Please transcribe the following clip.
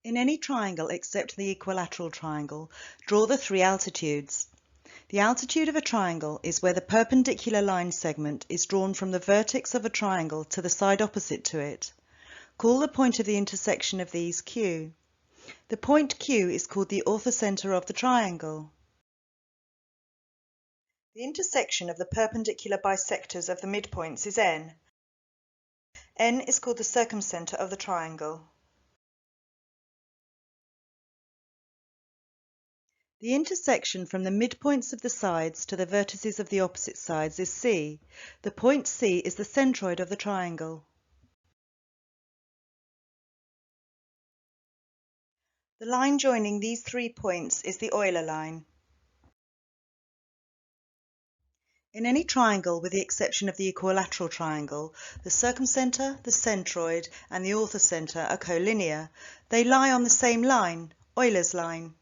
In any triangle except the equilateral triangle, draw the three altitudes. The altitude of a triangle is where the perpendicular line segment is drawn from the vertex of a triangle to the side opposite to it. Call the point of the intersection of these Q. The point Q is called the orthocenter of the triangle. The intersection of the perpendicular bisectors of the midpoints is N. N is called the circumcenter of the triangle. The intersection from the midpoints of the sides to the vertices of the opposite sides is C. The point C is the centroid of the triangle. The line joining these 3 points is the Euler line. In any triangle with the exception of the equilateral triangle, the circumcenter, the centroid, and the orthocenter are collinear. They lie on the same line, Euler's line.